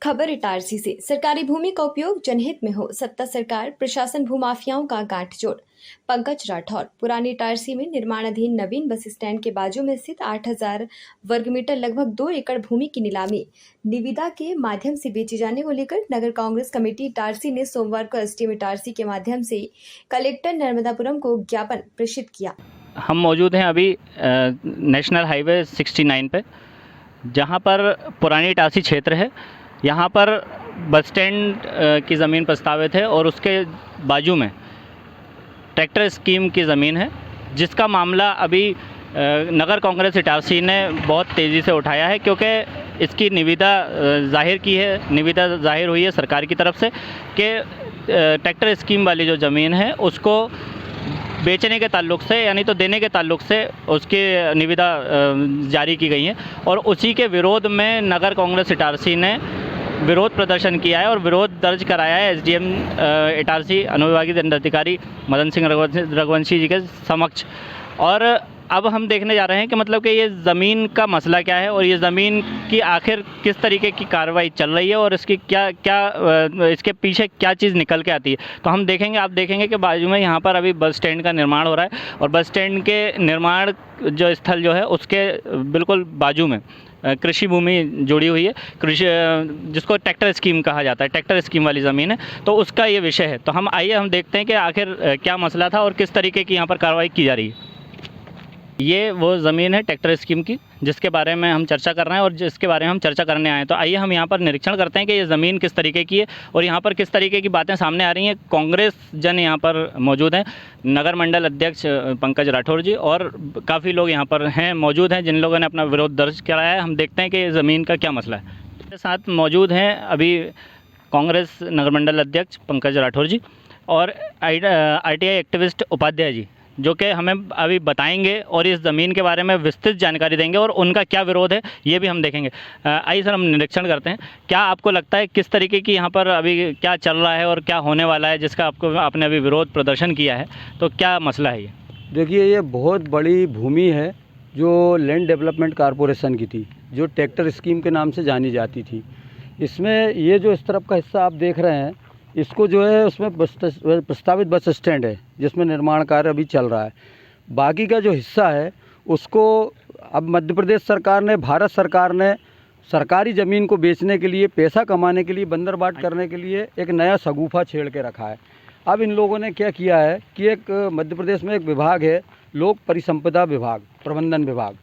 खबर इटारसी से। सरकारी भूमि का उपयोग जनहित में हो, सत्ता सरकार प्रशासन भूमाफियाओं का गांठजोड़। पंकज राठौर। पुरानी इटारसी में निर्माणाधीन नवीन बस स्टैंड के बाजू में स्थित 8,000 वर्ग मीटर लगभग 2 एकड़ भूमि की नीलामी निविदा के माध्यम से बेचे जाने को लेकर नगर कांग्रेस कमेटी इटारसी ने सोमवार को एसडीएम इटारसी के माध्यम से कलेक्टर नर्मदापुरम को ज्ञापन प्रेषित किया। हम मौजूद हैं अभी नेशनल हाईवे 69 पे, जहां पर पुरानी इटारसी क्षेत्र है। यहाँ पर बस स्टैंड की ज़मीन प्रस्तावित है और उसके बाजू में ट्रैक्टर स्कीम की ज़मीन है, जिसका मामला अभी नगर कांग्रेस इटारसी ने बहुत तेज़ी से उठाया है, क्योंकि इसकी निविदा ज़ाहिर हुई है सरकार की तरफ से कि ट्रैक्टर स्कीम वाली जो ज़मीन है उसको बेचने के ताल्लुक से, यानी तो देने के ताल्लुक से उसकी निविदा जारी की गई है। और उसी के विरोध में नगर कांग्रेस इटारसी ने विरोध प्रदर्शन किया है और विरोध दर्ज कराया है एसडीएम इटारसी अनुविभागीय दंडाधिकारी मदन सिंह रघुवंशी जी के समक्ष। और अब हम देखने जा रहे हैं कि मतलब कि ये ज़मीन का मसला क्या है और ये ज़मीन की आखिर किस तरीके की कार्रवाई चल रही है और इसकी इसके पीछे क्या चीज़ निकल के आती है। तो हम देखेंगे, आप देखेंगे कि बाजू में यहाँ पर अभी बस स्टैंड का निर्माण हो रहा है और बस स्टैंड के निर्माण जो स्थल जो है उसके बिल्कुल बाजू में कृषि भूमि जुड़ी हुई है, जिसको ट्रैक्टर स्कीम कहा जाता है, ट्रैक्टर स्कीम वाली ज़मीन है। तो उसका ये विषय है। तो हम देखते हैं कि आखिर क्या मसला था और किस तरीके की यहाँ पर कार्रवाई की जा रही है। ये वो ज़मीन है ट्रैक्टर स्कीम की, जिसके बारे में हम चर्चा कर रहे हैं और जिसके बारे में हम चर्चा करने आए हैं। तो आइए हम यहाँ पर निरीक्षण करते हैं कि ये ज़मीन किस तरीके की है और यहाँ पर किस तरीके की बातें सामने आ रही हैं। कांग्रेस जन यहाँ पर मौजूद हैं, नगर मंडल अध्यक्ष पंकज राठौर जी और काफ़ी लोग यहाँ पर हैं मौजूद हैं जिन लोगों ने अपना विरोध दर्ज कराया है। हम देखते हैं कि ज़मीन का क्या मसला है। मेरे साथ मौजूद हैं अभी कांग्रेस नगर मंडल अध्यक्ष पंकज राठौर जी और RTI एक्टिविस्ट उपाध्याय जी, जो कि हमें अभी बताएंगे और इस ज़मीन के बारे में विस्तृत जानकारी देंगे और उनका क्या विरोध है ये भी हम देखेंगे। आइए सर, हम निरीक्षण करते हैं। क्या आपको लगता है किस तरीके की यहाँ पर अभी क्या चल रहा है और क्या होने वाला है, जिसका आपने अभी विरोध प्रदर्शन किया है? तो क्या मसला है ये? देखिए, ये बहुत बड़ी भूमि है जो लैंड डेवलपमेंट कॉरपोरेशन की थी, जो ट्रैक्टर स्कीम के नाम से जानी जाती थी। इसमें ये जो इस तरफ का हिस्सा आप देख रहे हैं, इसको जो है उसमें प्रस्तावित बस स्टैंड है जिसमें निर्माण कार्य अभी चल रहा है। बाकी का जो हिस्सा है उसको अब मध्य प्रदेश सरकार ने, भारत सरकार ने सरकारी ज़मीन को बेचने के लिए, पैसा कमाने के लिए, बंदरबाट करने के लिए एक नया शगुफा छेड़ के रखा है। अब इन लोगों ने क्या किया है कि एक मध्य प्रदेश में एक विभाग है, लोक परिसंपदा विभाग, प्रबंधन विभाग।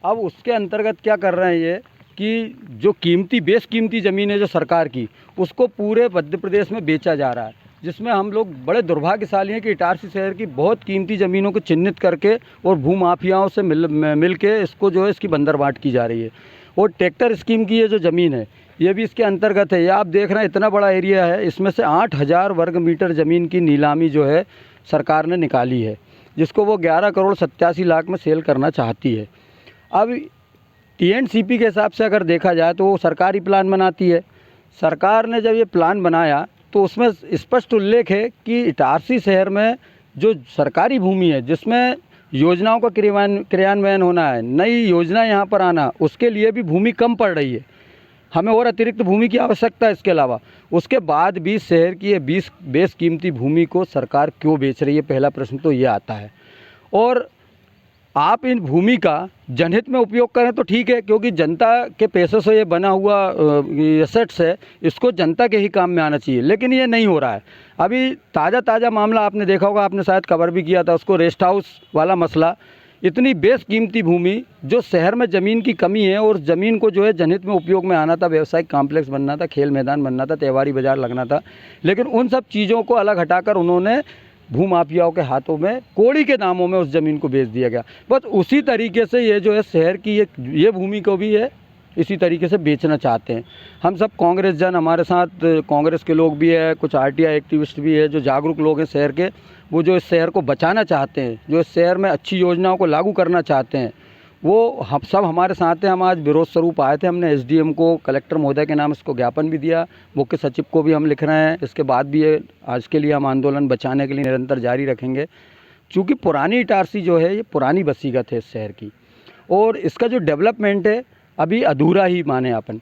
अब उसके अंतर्गत क्या कर रहे हैं ये कि जो बेशकीमती ज़मीन है जो सरकार की, उसको पूरे मध्य प्रदेश में बेचा जा रहा है, जिसमें हम लोग बड़े दुर्भाग्यशाली हैं कि इटारसी शहर की बहुत कीमती ज़मीनों को चिन्हित करके और भूमाफियाओं से मिल के इसको जो है इसकी बंदरबाट की जा रही है। और ट्रैक्टर स्कीम की ये जो ज़मीन है ये भी इसके अंतर्गत है। ये आप देख रहे हैं, इतना बड़ा एरिया है, इसमें से 8,000 वर्ग मीटर ज़मीन की नीलामी जो है सरकार ने निकाली है, जिसको वो 11 करोड़ 87 लाख में सेल करना चाहती है। अब TNCP के हिसाब से अगर देखा जाए तो वो सरकारी प्लान बनाती है। सरकार ने जब ये प्लान बनाया तो उसमें स्पष्ट उल्लेख है कि इटारसी शहर में जो सरकारी भूमि है जिसमें योजनाओं का क्रियान्वयन होना है, नई योजना यहाँ पर आना, उसके लिए भी भूमि कम पड़ रही है। हमें और अतिरिक्त भूमि की आवश्यकता है। इसके अलावा उसके बाद भी शहर की ये 20 बेशकीमती भूमि को सरकार क्यों बेच रही है, पहला प्रश्न तो ये आता है। और आप इन भूमि का जनहित में उपयोग करें तो ठीक है, क्योंकि जनता के पैसों से ये बना हुआ एसेट्स है, इसको जनता के ही काम में आना चाहिए, लेकिन ये नहीं हो रहा है। अभी ताज़ा मामला आपने देखा होगा, आपने शायद कवर भी किया था उसको, रेस्ट हाउस वाला मसला। इतनी बेशकीमती भूमि जो शहर में ज़मीन की कमी है और ज़मीन को जो है जनहित में उपयोग में आना था, व्यवसायिक कॉम्प्लेक्स बनना था, खेल मैदान बनना था, त्योहारी बाज़ार लगना था, लेकिन उन सब चीज़ों को अलग हटाकर उन्होंने भूमाफियाओं के हाथों में कौड़ी के दामों में उस ज़मीन को बेच दिया गया। बस उसी तरीके से ये जो है शहर की ये भूमि को भी है इसी तरीके से बेचना चाहते हैं। हम सब कांग्रेस जन, हमारे साथ कांग्रेस के लोग भी है, कुछ RTI एक्टिविस्ट भी है, जो जागरूक लोग हैं शहर के, वो जो इस शहर को बचाना चाहते हैं, जो इस शहर में अच्छी योजनाओं को लागू करना चाहते हैं, वो हम सब हमारे साथ हैं। हम आज विरोध स्वरूप आए थे, हमने SDM को, कलेक्टर महोदय के नाम इसको ज्ञापन भी दिया, मुख्य सचिव को भी हम लिख रहे हैं। इसके बाद भी ये आज के लिए हम आंदोलन बचाने के लिए निरंतर जारी रखेंगे, क्योंकि पुरानी इटारसी जो है ये पुरानी बसीगत है इस शहर की और इसका जो डेवलपमेंट है अभी अधूरा ही माने अपन।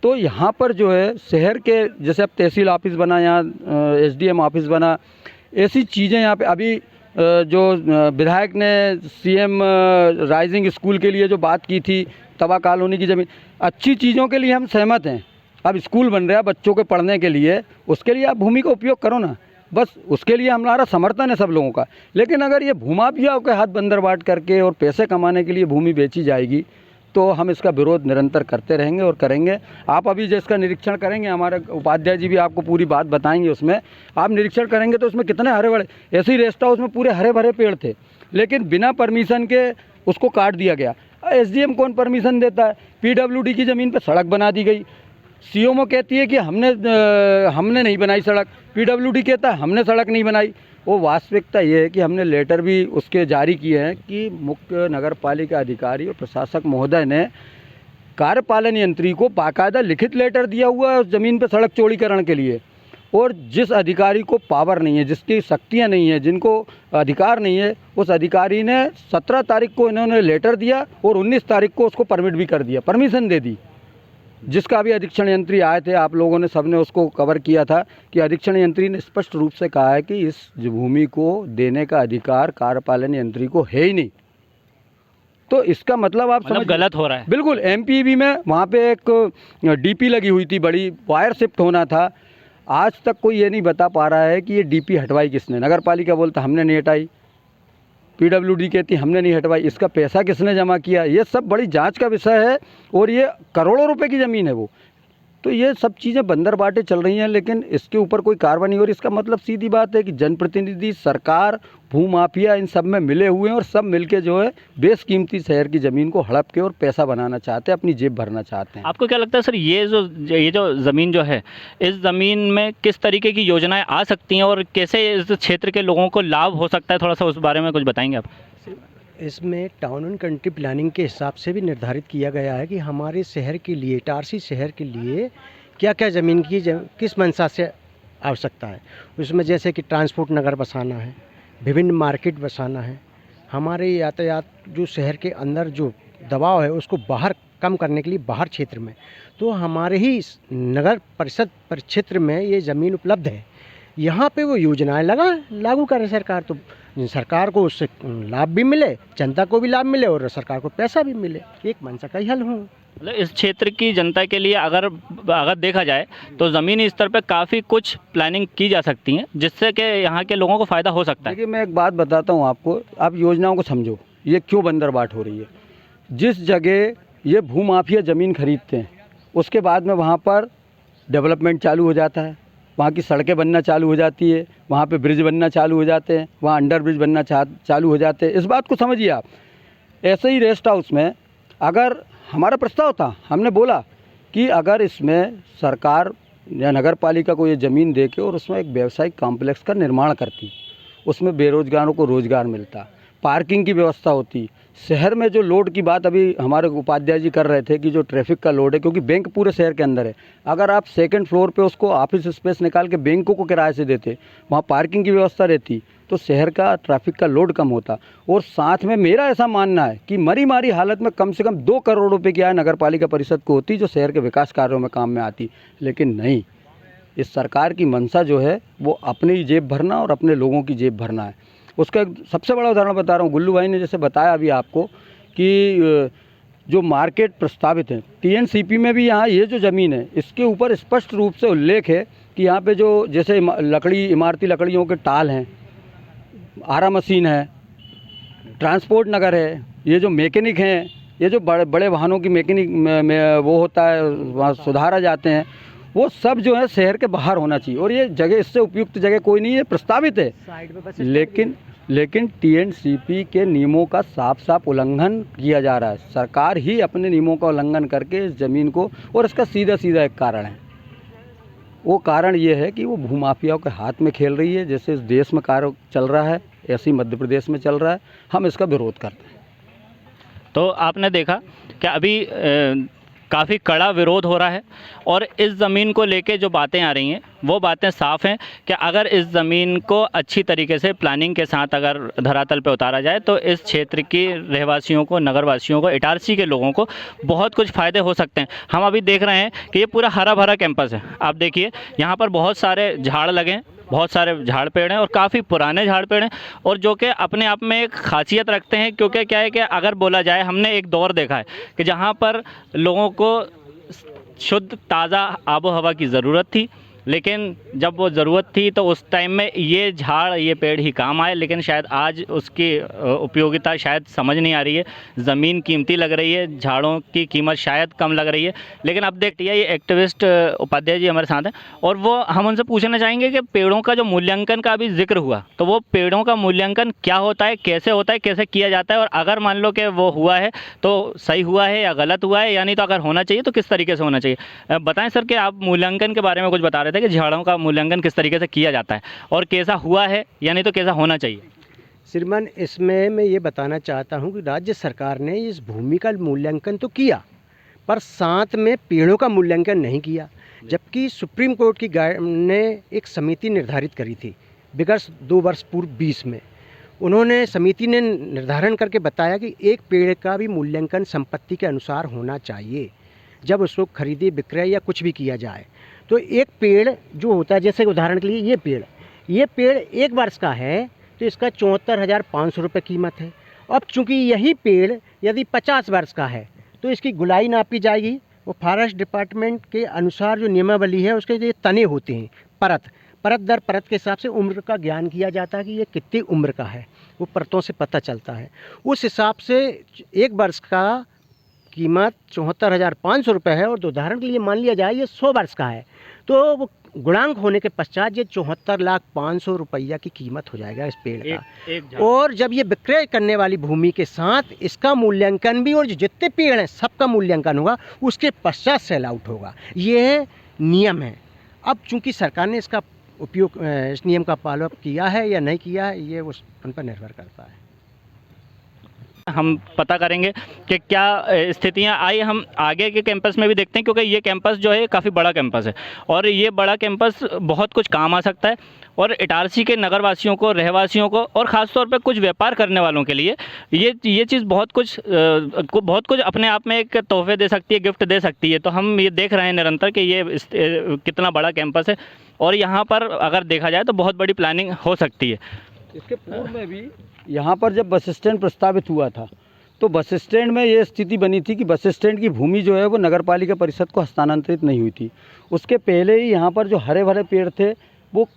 तो यहाँ पर जो है शहर के, जैसे अब तहसील ऑफिस बना, यहाँ SDM ऑफिस बना, ऐसी चीज़ें यहाँ पे अभी जो विधायक ने CM राइजिंग स्कूल के लिए जो बात की थी, तवा कॉलोनी की ज़मीन, अच्छी चीज़ों के लिए हम सहमत हैं। अब स्कूल बन रहा है बच्चों के पढ़ने के लिए, उसके लिए आप भूमि का उपयोग करो ना, बस उसके लिए हमारा समर्थन है सब लोगों का। लेकिन अगर ये भूमाफियाओं के हाथ बंदर बांट करके और पैसे कमाने के लिए भूमि बेची जाएगी तो हम इसका विरोध निरंतर करते रहेंगे और करेंगे। आप अभी जिसका निरीक्षण करेंगे, हमारे उपाध्याय जी भी आपको पूरी बात बताएंगे, उसमें आप निरीक्षण करेंगे तो उसमें कितने हरे भरे, ऐसे ही रेस्ट हाउस में पूरे हरे भरे पेड़ थे, लेकिन बिना परमिशन के उसको काट दिया गया। SDM कौन परमिशन देता है? PWD की ज़मीन पर सड़क बना दी गई। CMO कहती है कि हमने नहीं बनाई सड़क, PWD कहता है हमने सड़क नहीं बनाई। वो वास्तविकता ये है कि हमने लेटर भी उसके जारी किए हैं कि मुख्य नगर पालिका अधिकारी और प्रशासक महोदय ने कार्यपालन यंत्री को बाकायदा लिखित लेटर दिया हुआ है उस ज़मीन पर सड़क चौड़ीकरण के लिए। और जिस अधिकारी को पावर नहीं है, जिसकी शक्तियाँ नहीं है, जिनको अधिकार नहीं है, उस अधिकारी ने 17 तारीख को इन्होंने लेटर दिया और 19 तारीख को उसको परमिट भी कर दिया, परमिशन दे दी। जिसका भी अधीक्षण यंत्री आए थे, आप लोगों ने सबने उसको कवर किया था कि अधीक्षण यंत्री ने स्पष्ट रूप से कहा है कि इस भूमि को देने का अधिकार कार्यपालन यंत्री को है ही नहीं। तो इसका मतलब आप समझ गलत हो रहा है। बिल्कुल। MPB में वहाँ पे एक DP लगी हुई थी, बड़ी वायर शिफ्ट होना था। आज तक कोई ये नहीं बता पा रहा है कि ये DP हटवाई किसने। नगर पालिका बोलता हमने नहीं हटाई, PWD कहती हमने नहीं हटवाई, इसका पैसा किसने जमा किया, ये सब बड़ी जांच का विषय है। और ये करोड़ों रुपए की ज़मीन है वो। तो ये सब चीज़ें बंदर बांटे चल रही हैं, लेकिन इसके ऊपर कोई कार्रवाई नहीं हो रही। इसका मतलब सीधी बात है कि जनप्रतिनिधि, सरकार, भूमाफिया इन सब में मिले हुए हैं और सब मिलके जो है बेशकीमती शहर की ज़मीन को हड़प के और पैसा बनाना चाहते हैं, अपनी जेब भरना चाहते हैं। आपको क्या लगता है सर, ये जो ज़मीन जो है, इस ज़मीन में किस तरीके की योजनाएं आ सकती हैं और कैसे इस क्षेत्र के लोगों को लाभ हो सकता है? थोड़ा सा उस बारे में कुछ बताएंगे आप? इसमें टाउन एंड कंट्री प्लानिंग के हिसाब से भी निर्धारित किया गया है कि हमारे शहर के लिए, इटारसी शहर के लिए क्या क्या ज़मीन की किस मंशा से आवश्यकता है। उसमें जैसे कि ट्रांसपोर्ट नगर बसाना है, विभिन्न मार्केट बसाना है, हमारे यातायात जो शहर के अंदर जो दबाव है उसको बाहर कम करने के लिए बाहर क्षेत्र में, तो हमारे ही नगर परिषद परिक्षेत्र में ये ज़मीन उपलब्ध है। यहाँ पे वो योजनाएं लागू करे सरकार, तो सरकार को उससे लाभ भी मिले, जनता को भी लाभ मिले और सरकार को पैसा भी मिले, एक मंशा का ही हल हो। मतलब इस क्षेत्र की जनता के लिए अगर देखा जाए तो ज़मीनी स्तर पर काफ़ी कुछ प्लानिंग की जा सकती है जिससे कि यहाँ के लोगों को फ़ायदा हो सकता है। देखिए, मैं एक बात बताता हूँ आपको, आप योजनाओं को समझो, ये क्यों बंदरबाट हो रही है। जिस जगह ये भूमाफिया ज़मीन खरीदते हैं, उसके बाद में वहाँ पर डेवलपमेंट चालू हो जाता है, वहाँ की सड़कें बनना चालू हो जाती है, वहाँ पे ब्रिज बनना चालू हो जाते हैं, वहाँ अंडर ब्रिज बनना चालू हो जाते हैं। इस बात को समझिए आप। ऐसे ही रेस्ट हाउस में अगर हमारा प्रस्ताव था, हमने बोला कि अगर इसमें सरकार या नगर पालिका को ये ज़मीन दे के और उसमें एक व्यावसायिक कॉम्प्लेक्स का निर्माण करती, उसमें बेरोजगारों को रोज़गार मिलता, पार्किंग की व्यवस्था होती। शहर में जो लोड की बात अभी हमारे उपाध्याय जी कर रहे थे कि जो ट्रैफिक का लोड है, क्योंकि बैंक पूरे शहर के अंदर है, अगर आप सेकंड फ्लोर पे उसको ऑफिस स्पेस निकाल के बैंकों को किराए से देते, वहाँ पार्किंग की व्यवस्था रहती, तो शहर का ट्रैफिक का लोड कम होता। और साथ में मेरा ऐसा मानना है कि मरी मारी हालत में कम से कम 2 करोड़ रुपये की आय नगर पालिका परिषद को होती, जो शहर के विकास कार्यों में काम में आती। लेकिन नहीं, इस सरकार की मंशा जो है वो अपनी जेब भरना और अपने लोगों की जेब भरना है। उसका एक सबसे बड़ा उदाहरण बता रहा हूँ। गुल्लू भाई ने जैसे बताया अभी आपको कि जो मार्केट प्रस्तावित है TNCP में भी, यहाँ ये जो ज़मीन है इसके ऊपर स्पष्ट रूप से उल्लेख है कि यहाँ पे जो जैसे इमारती लकड़ियों के टाल हैं, आरा मशीन है, ट्रांसपोर्ट नगर है, ये जो मैकेनिक हैं, ये जो बड़े बड़े वाहनों की मैकेनिक में वो होता है, वहाँ सुधारा जाते हैं, वो सब जो है शहर के बाहर होना चाहिए। और ये जगह, इससे उपयुक्त जगह कोई नहीं है, प्रस्तावित है, लेकिन TNCP के नियमों का साफ साफ उल्लंघन किया जा रहा है। सरकार ही अपने नियमों का उल्लंघन करके इस ज़मीन को, और इसका सीधा सीधा एक कारण है, वो कारण ये है कि वो भूमाफियाओं के हाथ में खेल रही है। जैसे इस देश में कार्य चल रहा है, ऐसे ही मध्य प्रदेश में चल रहा है। हम इसका विरोध करते हैं। तो आपने देखा कि अभी काफ़ी कड़ा विरोध हो रहा है। और इस ज़मीन को लेके जो बातें आ रही हैं वो बातें साफ़ हैं कि अगर इस ज़मीन को अच्छी तरीके से प्लानिंग के साथ अगर धरातल पे उतारा जाए तो इस क्षेत्र के रहवासियों को, नगरवासियों को, इटारसी के लोगों को बहुत कुछ फ़ायदे हो सकते हैं। हम अभी देख रहे हैं कि ये पूरा हरा भरा कैंपस है। आप देखिए यहाँ पर बहुत सारे झाड़ लगे हैं, बहुत सारे झाड़ पेड़ हैं और काफ़ी पुराने झाड़ पेड़ हैं, और जो कि अपने आप में एक खासियत रखते हैं। क्योंकि क्या है कि अगर बोला जाए, हमने एक दौर देखा है कि जहाँ पर लोगों को शुद्ध ताज़ा आबो हवा की ज़रूरत थी, लेकिन जब वो ज़रूरत थी तो उस टाइम में ये झाड़, ये पेड़ ही काम आए। लेकिन शायद आज उसकी उपयोगिता शायद समझ नहीं आ रही है। ज़मीन कीमती लग रही है, झाड़ों की कीमत शायद कम लग रही है। लेकिन अब देखिए, ये एक्टिविस्ट उपाध्याय जी हमारे साथ हैं और वो हम उनसे पूछना चाहेंगे कि पेड़ों का जो मूल्यांकन का अभी जिक्र हुआ, तो वो पेड़ों का मूल्यांकन क्या होता है, कैसे किया जाता है, और अगर मान लो कि वो हुआ है तो सही हुआ है या गलत हुआ है, यानी तो अगर होना चाहिए तो किस तरीके से होना चाहिए। बताएं सर कि आप मूल्यांकन के बारे में कुछ बता रहे थे कि झाड़ों का मूल्यांकन किस तरीके से किया जाता है और कैसा हुआ है, यानी तो कैसा होना चाहिए। श्रीमान, इसमें मैं ये बताना चाहता हूँ कि राज्य सरकार ने इस भूमि का मूल्यांकन तो किया, पर साथ में पेड़ों का मूल्यांकन नहीं किया। जबकि सुप्रीम कोर्ट की ने एक समिति निर्धारित करी थी विगत 2 वर्ष पूर्व 20 में। उन्होंने, समिति ने निर्धारण करके बताया कि एक पेड़ का भी मूल्यांकन संपत्ति के अनुसार होना चाहिए जब उसको खरीदे, विक्रय या कुछ भी किया जाए। तो एक पेड़ जो होता है, जैसे उदाहरण के लिए ये पेड़ 1 वर्ष का है तो इसका 74,500 रुपये कीमत है। अब चूंकि यही पेड़ यदि 50 वर्ष का है तो इसकी गुलाई नापी जाएगी। वो फॉरेस्ट डिपार्टमेंट के अनुसार जो नियमावली है उसके जो तने होते हैं, परत दर परत के हिसाब से उम्र का ज्ञान किया जाता है कि ये कितनी उम्र का है, वो परतों से पता चलता है। उस हिसाब से 1 वर्ष का कीमत 74,500 रुपये है। और उदाहरण के लिए मान लिया जाए ये 100 वर्ष का है तो वो गुणांक होने के पश्चात ये 74,500,000 रुपया की कीमत हो जाएगा इस पेड़ का। और जब ये विक्रय करने वाली भूमि के साथ इसका मूल्यांकन भी, और जितने पेड़ हैं सबका मूल्यांकन होगा, उसके पश्चात सेल आउट होगा। ये नियम है। अब चूंकि सरकार ने इसका उपयोग, इस नियम का पालन किया है या नहीं किया है, ये उन पर निर्भर करता है। हम पता करेंगे कि क्या स्थितियां आई। हम आगे के कैंपस में भी देखते हैं, क्योंकि ये कैंपस जो है काफ़ी बड़ा कैंपस है और ये बड़ा कैंपस बहुत कुछ काम आ सकता है। और इटारसी के नगरवासियों को, रहवासियों को, और ख़ास तौर पे कुछ व्यापार करने वालों के लिए ये चीज़ बहुत कुछ अपने आप में एक तोहफे दे सकती है, गिफ्ट दे सकती है। तो हम ये देख रहे हैं निरंतर कि ये कितना बड़ा कैंपस है और यहाँ पर अगर देखा जाए तो बहुत बड़ी प्लानिंग हो सकती है। इसके पूर्व में भी यहाँ पर जब बस स्टैंड प्रस्तावित हुआ था तो बस स्टैंड में ये स्थिति बनी थी कि बस स्टैंड की भूमि जो है वो नगरपालिका परिषद को हस्तांतरित नहीं हुई थी। उसके पहले ही यहाँ पर जो हरे भरे पेड़ थे वो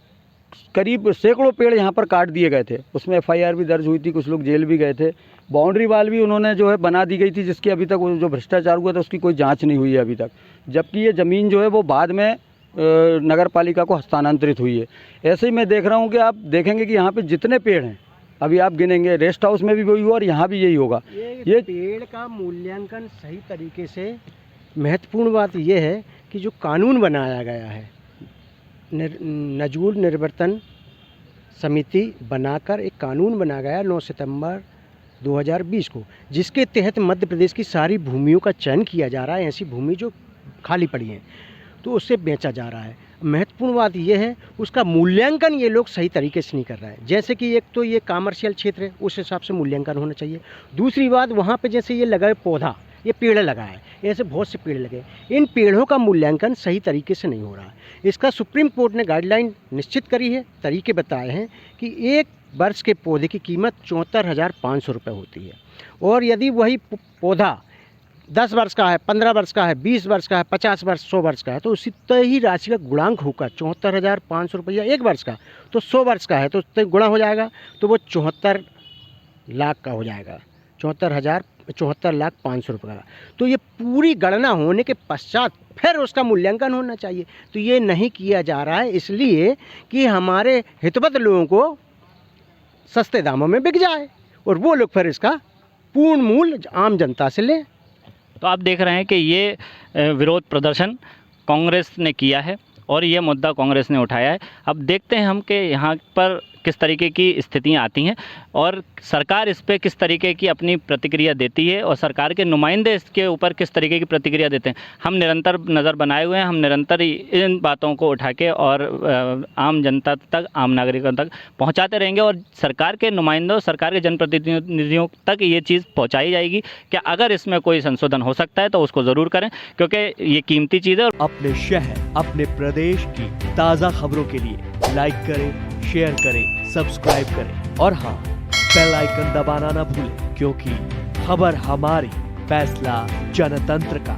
करीब सैकड़ों पेड़ यहाँ पर काट दिए गए थे। उसमें FIR भी दर्ज हुई थी, कुछ लोग जेल भी गए थे। बाउंड्री वाल भी उन्होंने जो है बना दी गई थी, जिसकी अभी तक जो भ्रष्टाचार हुआ था उसकी कोई जाँच नहीं हुई है अभी तक। जबकि ये ज़मीन जो है वो बाद में नगर पालिका को हस्तांतरित हुई है। ऐसे ही मैं देख रहा हूँ कि आप देखेंगे कि यहाँ पे जितने पेड़ हैं, अभी आप गिनेंगे, रेस्ट हाउस में भी वही हुआ और यहाँ भी यही होगा। ये पेड़ का मूल्यांकन सही तरीके से, महत्वपूर्ण बात यह है कि जो कानून बनाया गया है, नजूल निर्वर्तन समिति बनाकर एक कानून बनाया गया 9 सितंबर 2020 को, जिसके तहत मध्य प्रदेश की सारी भूमियों का चयन किया जा रहा है। ऐसी भूमि जो खाली पड़ी हैं तो उससे बेचा जा रहा है। महत्वपूर्ण बात यह है उसका मूल्यांकन ये लोग सही तरीके से नहीं कर रहे हैं। जैसे कि एक तो ये कमर्शियल क्षेत्र है, उस हिसाब से मूल्यांकन होना चाहिए। दूसरी बात, वहाँ पे जैसे ये लगा है पौधा, ये पेड़ लगा है, ऐसे बहुत से पेड़ लगे, इन पेड़ों का मूल्यांकन सही तरीके से नहीं हो रहा है। इसका सुप्रीम कोर्ट ने गाइडलाइन निश्चित करी है, तरीके बताए हैं कि 1 वर्ष के पौधे की कीमत 74,500 रुपये होती है। और यदि वही पौधा 10 वर्ष का है, 15 वर्ष का है, 20 वर्ष का है, 50 वर्ष, 100 वर्ष का है, तो उसी ही राशि का गुणांक होगा। 74,500 रुपया 1 वर्ष का, तो 100 वर्ष का है तो गुणा हो जाएगा, तो वो 74 लाख का हो जाएगा, 74,500 रुपये का। तो ये पूरी गणना होने के पश्चात फिर उसका मूल्यांकन होना चाहिए। तो ये नहीं किया जा रहा है, इसलिए कि हमारे हितवत लोगों को सस्ते दामों में बिक जाए और वो लोग फिर इसका पूर्ण मूल्य आम जनता से लें। तो आप देख रहे हैं कि ये विरोध प्रदर्शन कांग्रेस ने किया है और ये मुद्दा कांग्रेस ने उठाया है। अब देखते हैं हम कि यहाँ पर किस तरीके की स्थितियाँ आती हैं और सरकार इस पे किस तरीके की अपनी प्रतिक्रिया देती है और सरकार के नुमाइंदे इसके ऊपर किस तरीके की प्रतिक्रिया देते हैं। हम निरंतर नज़र बनाए हुए हैं, हम निरंतर इन बातों को उठा के और आम जनता तक, आम नागरिकों तक पहुंचाते रहेंगे और सरकार के नुमाइंदों, सरकार के जनप्रतिनिधियों तक ये चीज़ पहुंचाई जाएगी कि अगर इसमें कोई संशोधन हो सकता है तो उसको ज़रूर करें, क्योंकि ये कीमती चीज़ है। अपने शहर, अपने प्रदेश की ताज़ा खबरों के लिए लाइक करें, शेयर करें, सब्सक्राइब करें और हाँ, बेल आइकन दबाना ना भूलें, क्योंकि खबर हमारी, फैसला जनतंत्र का।